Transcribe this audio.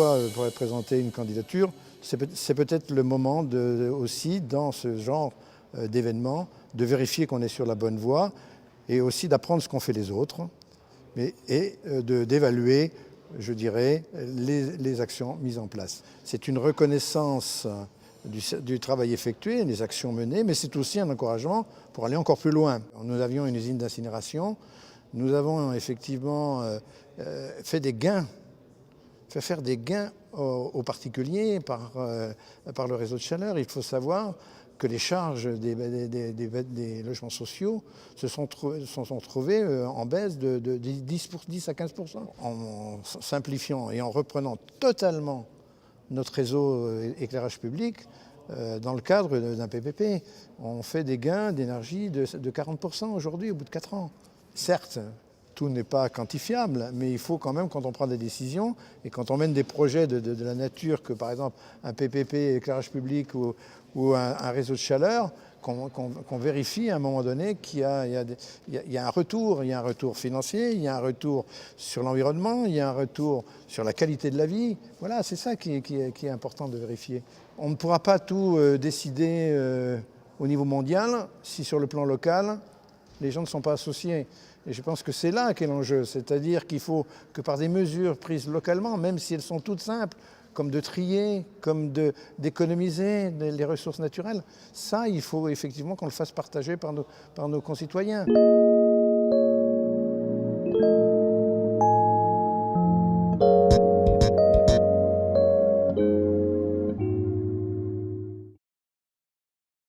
fois pourrait présenter une candidature, c'est peut-être le moment aussi, dans ce genre d'événement, de vérifier qu'on est sur la bonne voie et aussi d'apprendre ce qu'ont fait les autres et d'évaluer, je dirais, les actions mises en place. C'est une reconnaissance du travail effectué, des actions menées, mais c'est aussi un encouragement pour aller encore plus loin. Nous avions une usine d'incinération, nous avons effectivement fait faire des gains aux particuliers par le réseau de chaleur. Il faut savoir que les charges des logements sociaux se sont trouvées en baisse de 10 à 15%. En simplifiant et en reprenant totalement notre réseau éclairage public, dans le cadre d'un PPP, on fait des gains d'énergie de 40% aujourd'hui au bout de 4 ans. Certes, tout n'est pas quantifiable, mais il faut quand même, quand on prend des décisions et quand on mène des projets de la nature que par exemple un PPP, éclairage public ou un réseau de chaleur, qu'on vérifie à un moment donné qu'il y a un retour. Il y a un retour financier, il y a un retour sur l'environnement, il y a un retour sur la qualité de la vie. Voilà, c'est ça qui est important de vérifier. On ne pourra pas tout décider au niveau mondial si sur le plan local, les gens ne sont pas associés. Et je pense que c'est là qu'est l'enjeu, c'est-à-dire qu'il faut que par des mesures prises localement, même si elles sont toutes simples, comme de trier, comme d'économiser les ressources naturelles, ça, il faut effectivement qu'on le fasse partager par nos concitoyens.